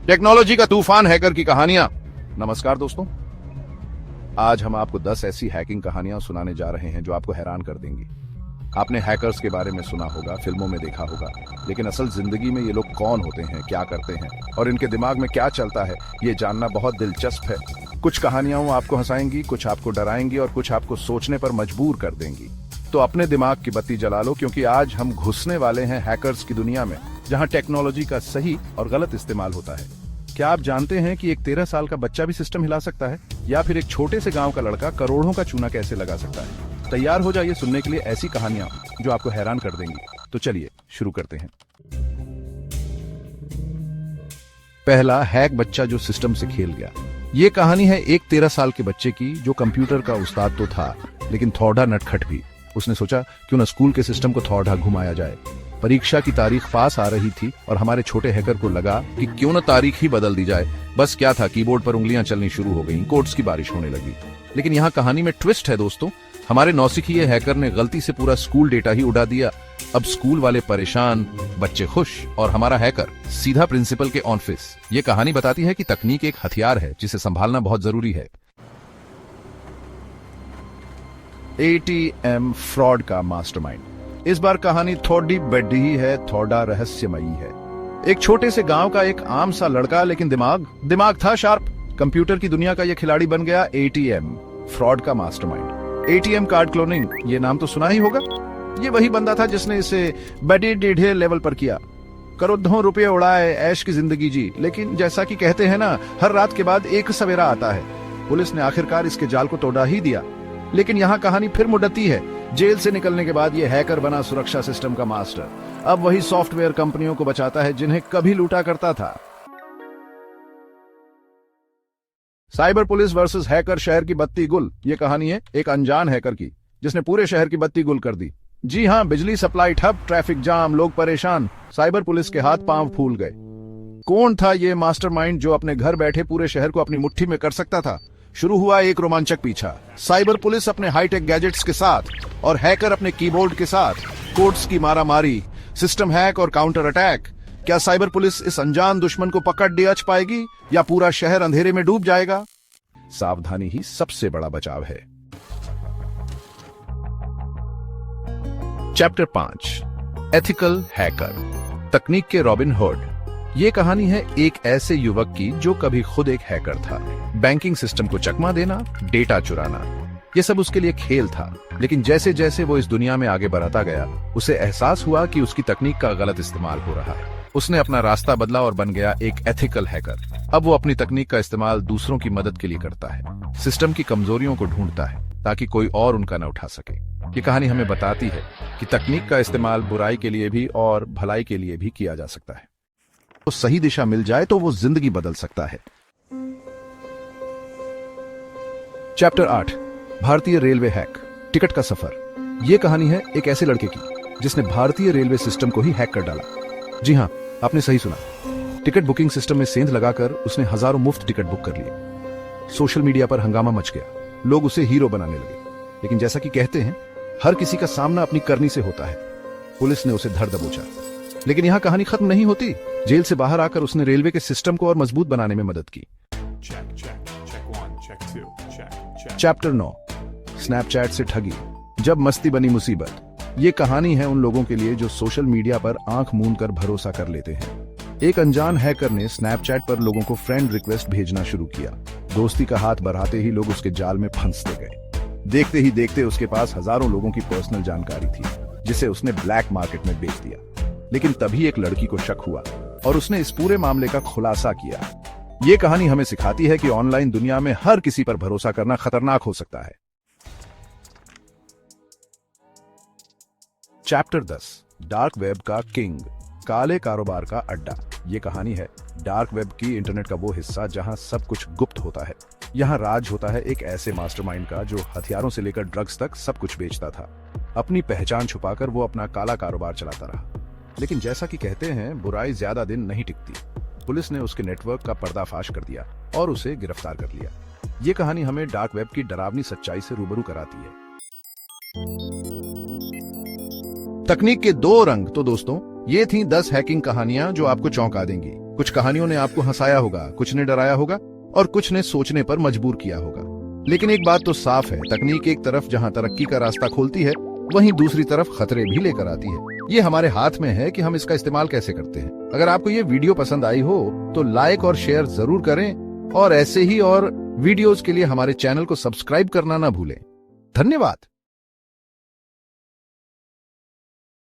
Technology का तूफान, hacker की कहानियां। नमस्कार दोस्तों, आज हम आपको 10 ऐसी हैकिंग कहानियां सुनाने जा रहे हैं जो आपको हैरान कर देंगी। आपने हैकर्स के बारे में सुना होगा, फिल्मों में देखा होगा, लेकिन असल जिंदगी में ये लोग कौन होते हैं, क्या करते हैं और इनके दिमाग में क्या चलता है, ये जानना बहुत दिलचस्प है। कुछ कहानियां आपको हंसाएंगी, कुछ आपको डराएंगी और कुछ आपको सोचने पर मजबूर कर देंगी। तो अपने दिमाग की बत्ती जला लो, क्योंकि आज हम घुसने वाले हैं हैकर्स की दुनिया में, जहां टेक्नोलॉजी का सही और गलत इस्तेमाल होता है। क्या आप जानते हैं कि एक 13 साल का बच्चा भी सिस्टम हिला सकता है, या फिर एक छोटे से गांव का लड़का करोड़ों का चूना कैसे लगा सकता है? तैयार हो जाइए सुनने के लिए ऐसी कहानियां जो आपको हैरान कर देंगी। तो चलिए शुरू करते हैं। पहला, हैक बच्चा जो सिस्टम से खेल गया। ये कहानी है एक 13 साल के बच्चे की, जो कंप्यूटर का उस्ताद तो था, लेकिन थोड़ा नटखट भी। उसने सोचा क्यों न स्कूल के सिस्टम को थोड़ा घुमाया जाए। परीक्षा की तारीख पास आ रही थी और हमारे छोटे हैकर को लगा कि क्यों न तारीख ही बदल दी जाए। बस क्या था, कीबोर्ड पर उंगलियां चलनी शुरू हो गईं, कोड्स की बारिश होने लगी। लेकिन यहाँ कहानी में ट्विस्ट है दोस्तों। हमारे नौसिखिए हैकर ने गलती से पूरा स्कूल डेटा ही उड़ा दिया। अब स्कूल वाले परेशान, बच्चे खुश और हमारा हैकर सीधा प्रिंसिपल के ऑफिस। ये कहानी बताती है कि तकनीक एक हथियार है जिसे संभालना बहुत जरूरी है। एटीएम फ्रॉड का मास्टरमाइंड। इस बार कहानी थोड़ी बड़ी ही है, थोड़ा रहस्यमयी है। एक छोटे से गांव का एक आम सा लड़का, लेकिन दिमाग था शार्प। कंप्यूटर की दुनिया का यह खिलाड़ी बन गया एटीएम फ्रॉड का मास्टरमाइंड। एटीएम कार्ड क्लोनिंग, ये नाम तो सुना ही होगा। ये वही बंदा था जिसने इसे बड़े टेढ़े लेवल पर किया, करोड़ों रुपए उड़ाए, ऐश की जिंदगी जी। लेकिन जैसा कि कहते हैं ना, हर रात के बाद एक सवेरा आता है। पुलिस ने आखिरकार इसके जाल को तोड़ा ही दिया। लेकिन यहाँ कहानी फिर मुड़ती है। जेल से निकलने के बाद ये हैकर बना सुरक्षा सिस्टम का मास्टर। अब वही सॉफ्टवेयर कंपनियों को बचाता है जिन्हें कभी लूटा करता था। साइबर पुलिस वर्सेस हैकर, शहर की बत्ती गुल। ये कहानी है एक अनजान हैकर की, जिसने पूरे शहर की बत्ती गुल कर दी। जी हाँ, बिजली सप्लाई ठप, ट्रैफिक जाम, लोग परेशान। साइबर पुलिस के हाथ पांव फूल गए। कौन था ये मास्टरमाइंड जो अपने घर बैठे पूरे शहर को अपनी मुट्ठी में कर सकता था? शुरू हुआ एक रोमांचक पीछा। साइबर पुलिस अपने हाईटेक गैजेट्स के साथ और हैकर अपने कीबोर्ड के साथ, कोड्स की मारामारी, सिस्टम हैक और काउंटर अटैक। क्या साइबर पुलिस इस अनजान दुश्मन को पकड़ डियाच पाएगी, या पूरा शहर अंधेरे में डूब जाएगा? सावधानी ही सबसे बड़ा बचाव है। चैप्टर 5, एथिकल हैकर, तकनीक के रॉबिन हुड। ये कहानी है एक ऐसे युवक की जो कभी खुद एक हैकर था। बैंकिंग सिस्टम को चकमा देना, डेटा चुराना, ये सब उसके लिए खेल था। लेकिन जैसे जैसे वो इस दुनिया में आगे बढ़ता गया, उसे एहसास हुआ कि उसकी तकनीक का गलत इस्तेमाल हो रहा है। उसने अपना रास्ता बदला और बन गया एक एथिकल हैकर। अब वो अपनी तकनीक का इस्तेमाल दूसरों की मदद के लिए करता है, सिस्टम की कमजोरियों को ढूंढता है ताकि कोई और उनका न उठा सके। ये कहानी हमें बताती है कि तकनीक का इस्तेमाल बुराई के लिए भी और भलाई के लिए भी किया जा सकता है। तो सही दिशा मिल जाए तो वो जिंदगी बदल सकता है। चैप्टर 8, भारतीय रेलवे हैक, टिकट का सफर। यह कहानी है एक ऐसे लड़के की जिसने भारतीय रेलवे सिस्टम को ही हैक कर डाला। जी हां, आपने सही सुना। टिकट बुकिंग सिस्टम में सेंध लगाकर उसने हजारों मुफ्त टिकट बुक कर लिए। सोशल मीडिया पर हंगामा मच गया, लोग उसे हीरो बनाने लगे। लेकिन जैसा कि कहते हैं, हर किसी का सामना अपनी करनी से होता है। पुलिस ने उसे धर दबोचा। लेकिन यहां कहानी खत्म नहीं होती। जेल से बाहर आकर उसने रेलवे के सिस्टम को और मजबूत बनाने में मदद की। चैप्टर 9, स्नैपचैट से ठगी, जब मस्ती बनी मुसीबत। ये कहानी है उन लोगों के लिए जो सोशल मीडिया पर आंख मूंद कर भरोसा कर लेते हैं। एक अनजान हैकर ने स्नैपचैट पर लोगों को फ्रेंड रिक्वेस्ट भेजना शुरू किया। दोस्ती का हाथ बढ़ाते ही लोग उसके जाल में फंसते गए। देखते ही देखते उसके पास हजारों लोगों की पर्सनल जानकारी थी, जिसे उसने ब्लैक मार्केट में बेच दिया। लेकिन तभी एक लड़की को शक हुआ और उसने इस पूरे मामले का खुलासा किया। ये कहानी हमें सिखाती है कि ऑनलाइन दुनिया में हर किसी पर भरोसा करना खतरनाक हो सकता है। चैप्टर 10, डार्क वेब का किंग, काले कारोबार का अड्डा। ये कहानी है डार्क वेब की, इंटरनेट का वो हिस्सा जहां सब कुछ गुप्त होता है। यहाँ राज होता है एक ऐसे मास्टरमाइंड का जो हथियारों से लेकर ड्रग्स तक सब कुछ बेचता था। अपनी पहचान छुपाकर वो अपना काला कारोबार चलाता रहा। लेकिन जैसा कि कहते हैं, बुराई ज्यादा दिन नहीं टिकती। पुलिस ने उसके नेटवर्क का पर्दाफाश कर दिया और उसे गिरफ्तार कर लिया। ये कहानी हमें डार्क वेब की डरावनी सच्चाई से रूबरू कराती है। तकनीक के 2 रंग। तो दोस्तों, ये थी 10 हैकिंग कहानियां जो आपको चौंका देंगी। कुछ कहानियों ने आपको हंसाया होगा, कुछ ने डराया होगा और कुछ ने सोचने पर मजबूर किया होगा। लेकिन एक बात तो साफ है, तकनीक एक तरफ जहां तरक्की का रास्ता खोलती है, वहीं दूसरी तरफ खतरे भी लेकर आती है। ये हमारे हाथ में है कि हम इसका इस्तेमाल कैसे करते हैं। अगर आपको ये वीडियो पसंद आई हो तो लाइक और शेयर जरूर करें और ऐसे ही और वीडियोस के लिए हमारे चैनल को सब्सक्राइब करना ना भूलें। धन्यवाद।